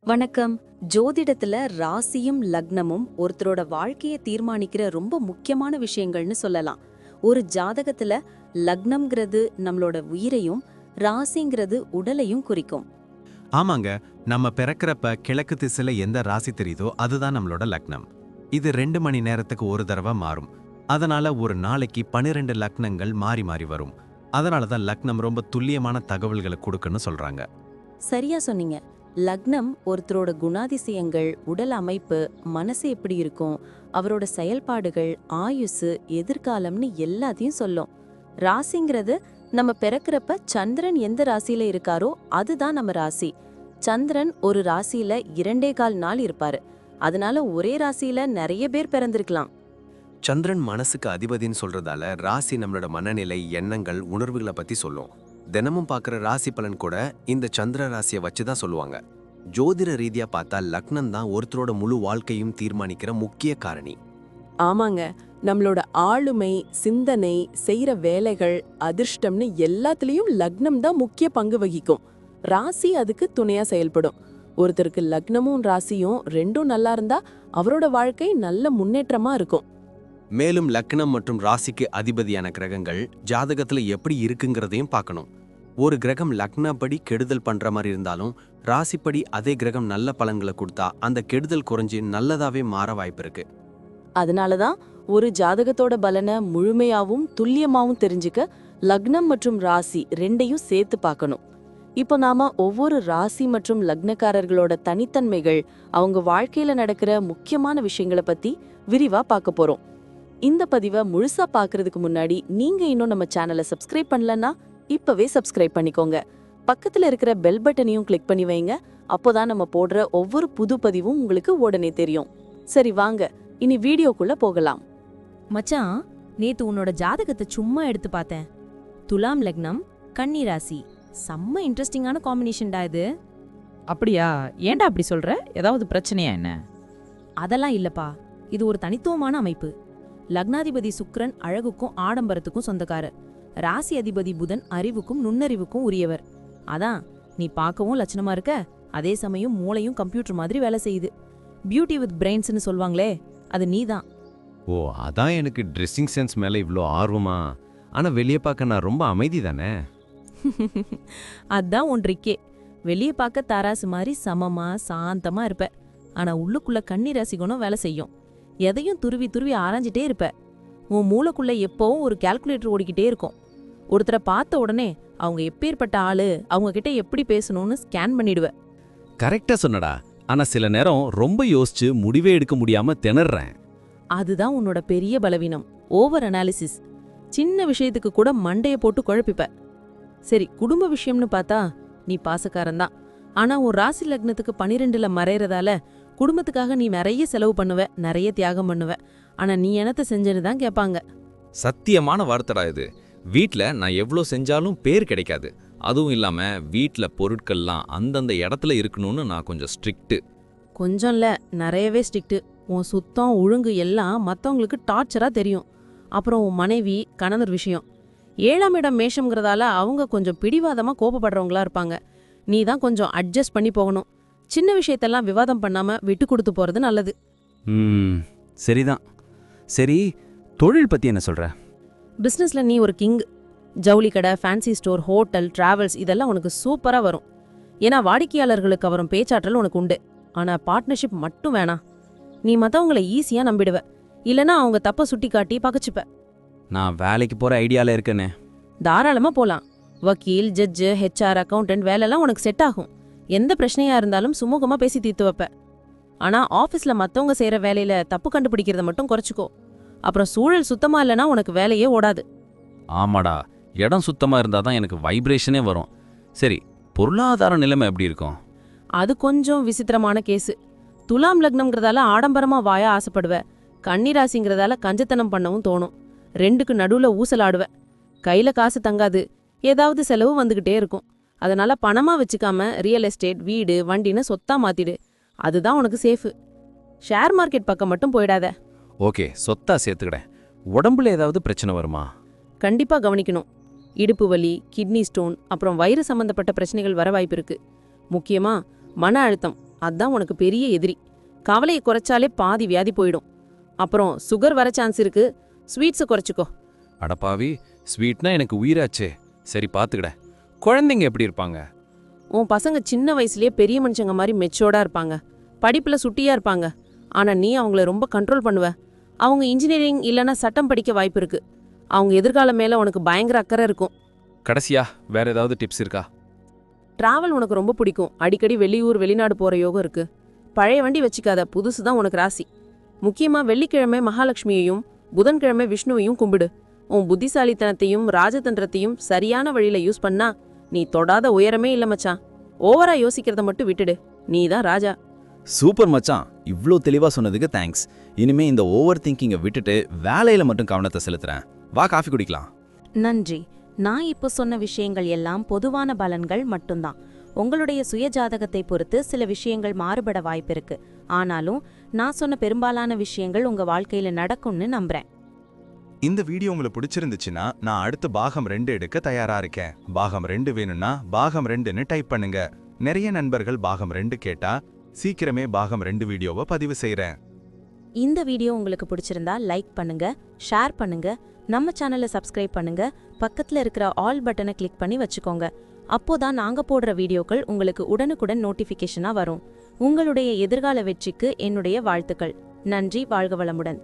வணக்கம். ஜோதிடத்துல ராசியும் லக்னமும் ஒருத்தரோட வாழ்க்கையை தீர்மானிக்கிற ரொம்ப முக்கியமான விஷயங்கள்னு சொல்லலாம். ஒரு ஜாதகத்துல லக்னம்ங்கிறது நம்மளோட உயிரையும், ராசிங்கிறது உடலையும் குறிக்கும். ஆமாங்க, நம்ம பிறக்கிறப்ப கிழக்கு திசையில எந்த ராசி தெரியுதோ அதுதான் நம்மளோட லக்னம். இது 2 மணி நேரத்துக்கு ஒரு தடவை மாறும். அதனால ஒரு நாளைக்கு 12 லக்னங்கள் மாறி மாறி வரும். அதனால தான் லக்னம் ரொம்ப துல்லியமான தகவல்களை கொடுக்குன்னு சொல்றாங்க. சரியா சொன்னீங்க. லக்னம் ஒருத்தரோட குணாதிசயங்கள், உடல் அமைப்பு, மனசு எப்படி இருக்கும், அவரோட செயல்பாடுகள், ஆயுசு, எதிர்காலம்னு எல்லாத்தையும் சொல்லும். ராசிங்கிறது நம்ம பிறக்கிறப்ப சந்திரன் எந்த ராசியில இருக்காரோ அதுதான் நம்ம ராசி. சந்திரன் ஒரு ராசியில 2.25 நாள் இருப்பாரு. அதனால ஒரே ராசியில நிறைய பேர் பிறந்திருக்கலாம். சந்திரன் மனசுக்கு அதிபதின்னு சொல்றதால ராசி நம்மளோட மனநிலை, எண்ணங்கள், உணர்வுகளை பத்தி சொல்லும். தினமும் பார்க்குற ராசி பலன் கூட இந்த சந்திர ராசியை வச்சு தான் சொல்லுவாங்க. ஜோதிட ரீதியா பார்த்தா லக்னம் தான் ஒருத்தரோட முழு வாழ்க்கையும் தீர்மானிக்கிற முக்கிய காரணி. ஆமாங்க, நம்மளோட ஆளுமை, சிந்தனை, செய்யற வேலைகள், அதிர்ஷ்டம்னு எல்லாத்துலயும் லக்னம் தான் முக்கிய பங்கு வகிக்கும். ராசி அதுக்கு துணையா செயல்படும். ஒருத்தருக்கு லக்னமும் ராசியும் ரெண்டும் நல்லா இருந்தா அவரோட வாழ்க்கை நல்ல முன்னேற்றமா இருக்கும். மேலும் லக்னம் மற்றும் ராசிக்கு அதிபதியான கிரகங்கள் ஜாதகத்துல எப்படி இருக்குங்கிறதையும் பார்க்கணும். ஒரு கிரகம் லக்னப்படி கெடுதல் பண்ற மாதிரி இருந்தாலும் ராசிப்படி அதே கிரகம் நல்ல பலன்களை கொடுத்தா அந்த கெடுதல் குறைஞ்சி நல்லதாவே மாற வாய்ப்பு இருக்கு. அதனாலதான் ஒரு ஜாதகத்தோட பலனை முழுமையாவும் துல்லியமாவும் தெரிஞ்சுக்க லக்னம் மற்றும் ராசி ரெண்டையும் சேர்த்து பார்க்கணும். இப்போ நாம ஒவ்வொரு ராசி மற்றும் லக்னக்காரர்களோட தனித்தன்மைகள், அவங்க வாழ்க்கையில நடக்கிற முக்கியமான விஷயங்களை பத்தி விரிவா பார்க்க போறோம். இந்த பதிவை முழுசா பார்க்கறதுக்கு முன்னாடி நீங்க இன்னும் நம்ம சேனலை சப்ஸ்கிரைப் பண்ணலன்னா இப்பவே சப்ஸ்கிரைப் பண்ணிக்கோங்க. பக்கத்துல இருக்கிற பெல் பட்டனையும் கிளிக் பண்ணி வைங்க. அப்போதான் நம்ம போடுற ஒவ்வொரு புது பதிவும் உங்களுக்கு உடனே தெரியும். சரி வாங்க, இனி வீடியோக்குள்ள போகலாம். மச்சான், நேத்து உன்னோட ஜாதகத்தை சும்மா எடுத்து பார்த்தேன். துலாம் லக்னம், கன்னி ராசி. செம்ம இன்ட்ரெஸ்டிங்கான காம்பினேஷன்டா இது. அப்படியா? ஏன்டா அப்படி சொல்ற? ஏதாவது பிரச்சனையா என்ன? அதெல்லாம் இல்லப்பா, இது ஒரு தனித்துவமான அமைப்பு. லக்னாதிபதி சுக்கிரன் அழகுக்கும் ஆடம்பரத்துக்கும் சொந்தக்காரர். ராசி அதிபதி புதன் அறிவுக்கும் நுண்ணறிவுக்கும் உரியவர். அதான் நீ பார்க்கவும் லட்சணமா இருக்க, அதே சமயம் மூளையும் கம்ப்யூட்டர் மாதிரி வேலை செய்யுது. பியூட்டி வித் பிரெயின்ஸ்னு சொல்வாங்களே, அது நீதான். ஓ, அதான் எனக்கு ட்ரெஸ்ஸிங் சென்ஸ் மேலே இவ்வளோ ஆர்வமா? ஆனால் வெளியே பார்க்க நான் ரொம்ப அமைதி தானே. அதான் உன் ட்ரிக்கே. வெளியே பார்க்க தாராசு மாதிரி சமமா சாந்தமா இருப்ப, ஆனா உள்ளுக்குள்ள கன்னி ராசி குணம் வேலை செய்யும். எதையும் துருவி துருவி ஆராய்ஞ்சிட்டே இருப்ப. உன் மூளைக்குள்ள எப்பவும் ஒரு கால்குலேட்டர் ஓடிக்கிட்டே இருக்கும். ஒருத்தரை பார்த்த உடனே அவங்க எப்பேற்பட்ட ஆளு, அவங்க கிட்ட எப்படி பேசணும்னு ஸ்கேன் பண்ணிடுவ. கரெக்டாக சொன்னடா. ஆனால் சில நேரம் ரொம்ப யோசிச்சு முடிவே எடுக்க முடியாம திணறேன். அதுதான் உன்னோட பெரிய பலவீனம், ஓவர் அனாலிசிஸ். சின்ன விஷயத்துக்கு கூட மண்டைய போட்டு குழப்பிப்ப. சரி, குடும்ப விஷயம்னு பார்த்தா நீ பாசக்காரன்தான். ஆனா உன் ராசி லக்னத்துக்கு 12ல மறையறதால குடும்பத்துக்காக நீ நிறைய செலவு பண்ணுவ, நிறைய தியாகம் பண்ணுவ. ஆனா நீ என்னத்த செஞ்சேன்னு தான் கேட்பாங்க. சத்தியமான வார்த்தைடா இது. வீட்ல நான் எவ்வளோ செஞ்சாலும் பேர் கிடைக்காது. அதுவும் இல்லாம வீட்ல பொருட்கள்லாம் அந்தந்த இடத்துல இருக்கணும்னு நான் கொஞ்சம் ஸ்ட்ரிக்ட்டு. கொஞ்சம்ல, நிறையவே ஸ்ட்ரிக்ட்டு. உன் சுத்தம் ஒழுங்கு எல்லாம் மற்றவங்களுக்கு டார்ச்சரா தெரியும். அப்புறம் உன் மனைவி கணவர் விஷயம். 7ஆம் இடம் மேஷம்ங்கிறதால அவங்க கொஞ்சம் பிடிவாதமா கோபப்படுறவங்களா இருப்பாங்க. நீ தான் கொஞ்சம் அட்ஜஸ்ட் பண்ணி போகணும். சின்ன விஷயத்தெல்லாம் விவாதம் பண்ணாம விட்டு கொடுத்து போறது நல்லது. சரிதான். சரி, தொழில் பற்றி என்ன சொல்ற? பிசினஸ்ல நீ ஒரு கிங். ஜவுளி கடை, ஃபேன்சி ஸ்டோர், ஹோட்டல், டிராவல்ஸ் இதெல்லாம் உனக்கு சூப்பரா வரும். ஏன்னா வாடிக்கையாளர்களுக்கு வரும் பேச்சாற்றல் உனக்கு உண்டு. ஆனா பார்ட்னர்ஷிப் மட்டும் வேணாம். நீ மற்றவங்களை ஈஸியா நம்பிடுவ, இல்லனா அவங்க தப்ப சுட்டி காட்டி பகச்சுப்ப. நான் வேலைக்கு போகிற ஐடியாவில் இருக்கேனே. தாராளமா போலாம். வக்கீல், ஜட்ஜு, ஹெச்ஆர், அக்கௌண்டன்ட் வேலைலாம் உனக்கு செட் ஆகும். எந்த பிரச்சனையா இருந்தாலும் சுமூகமா பேசி தீர்த்து வைப்ப. ஆனா ஆஃபீஸ்ல மத்தவங்க செய்யற வேலையில தப்பு கண்டுபிடிக்கிறத மட்டும் குறைச்சிக்கோ. அப்புறம் சூழல் சுத்தமா இல்லைன்னா உனக்கு வேலையே ஓடாது. ஆமாடா, இடம் சுத்தமாக இருந்தால் தான் எனக்கு வைப்ரேஷனே வரும். சரி, பொருளாதார நிலைமை எப்படி இருக்கும்? அது கொஞ்சம் விசித்திரமான கேஸு. துலாம் லக்னம்ங்கிறதால ஆடம்பரமா வாய ஆசைப்படுவ. கன்னி ராசிங்கிறதால கஞ்சத்தனம் பண்ணவும் தோணும். ரெண்டுக்கு நடுவுல ஊசலாடுவ. கையில காசு தங்காது, ஏதாவது செலவு வந்துகிட்டே இருக்கும். அதனால பணமா வச்சுக்காம ரியல் எஸ்டேட், வீடு, வண்டின்னு சொத்தா மாத்திடு. அதுதான் உனக்கு சேஃபு. ஷேர் மார்க்கெட் பக்கம் மட்டும் போயிடாத. ஓகே, சொத்தா சேர்த்துக்கிடேன். உடம்புல ஏதாவது பிரச்சனை வருமா? கண்டிப்பா கவனிக்கணும். இடுப்பு வலி, கிட்னி ஸ்டோன், அப்புறம் வயிறு சம்பந்தப்பட்ட பிரச்சனைகள் வர வாய்ப்பு இருக்கு. முக்கியமா மன அழுத்தம், அதான் உனக்கு பெரிய எதிரி. கவலையை குறைச்சாலே பாதி வியாதி போயிடும். அப்புறம் சுகர் வர சான்ஸ் இருக்கு, ஸ்வீட்ஸை குறைச்சிக்கோ. அடப்பாவி, ஸ்வீட்னா எனக்கு உயிராச்சே. சரி பார்த்துக்கிட. குழந்தைங்க எப்படி இருப்பாங்க? உன் பசங்க சின்ன வயசுலயே பெரிய மனுஷங்க மாதிரி மெச்சோர்டா இருப்பாங்க, படிப்புல சுட்டியா இருப்பாங்க. ஆனா நீ அவங்கள ரொம்ப கண்ட்ரோல் பண்ணுவ. அவங்க இன்ஜினியரிங் இல்லைன்னா சட்டம் படிக்க வாய்ப்பு இருக்கு. அவங்க எதிர்காலம் மேல உனக்கு பயங்கர அக்கறை இருக்கும். கடைசியா வேற ஏதாவது டிப்ஸ் இருக்கா? டிராவல் உனக்கு ரொம்ப பிடிக்கும். அடிக்கடி வெளியூர் வெளிநாடு போற யோகம் இருக்கு. பழைய வண்டி வச்சுக்காத, புதுசு தான் உனக்கு ராசி. முக்கியமா வெள்ளிக்கிழமை மகாலட்சுமியையும் புதன்கிழமை விஷ்ணுவையும் கும்பிடு. உன் புத்திசாலித்தனத்தையும் ராஜதந்திரத்தையும் சரியான வழியில யூஸ் பண்ணா நீ தொடாத உயரமே இல்ல மச்சான். ஓவரா யோசிக்கிறத மட்டும் விட்டுடு. நீ தான் ராஜா. சூப்பர் மச்சான், இவ்ளோ தெளிவா சொன்னதுக்கு தேங்க்ஸ். இனிமே இந்த ஓவர் திங்கிங்கை விட்டுட்டு வேலையில மட்டும் கவனத்தை செலுத்துறேன். வா காஃபி குடிக்கலாம். நன்றி. நான் இப்போ சொன்ன விஷயங்கள் எல்லாம் பொதுவான பலன்கள் மட்டும்தான். உங்களுடைய சுய ஜாதகத்தை பொறுத்து சில விஷயங்கள் மாறுபட வாய்ப்பிருக்கு. ஆனாலும் நான் சொன்ன பெரும்பாலான விஷயங்கள் உங்க வாழ்க்கையில நடக்கும்னு நம்புறேன். இந்த வீடியோ உங்களுக்கு பிடிச்சிருந்துச்சுன்னா நான் அடுத்து பாகம் 2 எடுக்க தயாரா இருக்கேன். பாகம் 2 வேணும்னா பாகம் 2ன்னு டைப் பண்ணுங்க. நிறைய நண்பர்கள் பாகம் 2 கேட்டா சீக்கிரமே பாகம் 2 வீடியோவை பதிவு செய்றேன். இந்த வீடியோ உங்களுக்கு பிடிச்சிருந்தா லைக் பண்ணுங்க, ஷேர் பண்ணுங்க, நம்ம சேனலை சப்ஸ்கிரைப் பண்ணுங்க, பக்கத்துல இருக்கிற ஆல் பட்டனை கிளிக் பண்ணி வச்சுக்கோங்க. அப்போதான் நாங்க போடுற வீடியோக்கள் உங்களுக்கு உடனுக்குடன் நோட்டிஃபிகேஷனா வரும். உங்களுடைய எதிர்கால வெற்றிக்கு என்னுடைய வாழ்த்துக்கள். நன்றி. வாழ்க வளமுடன்.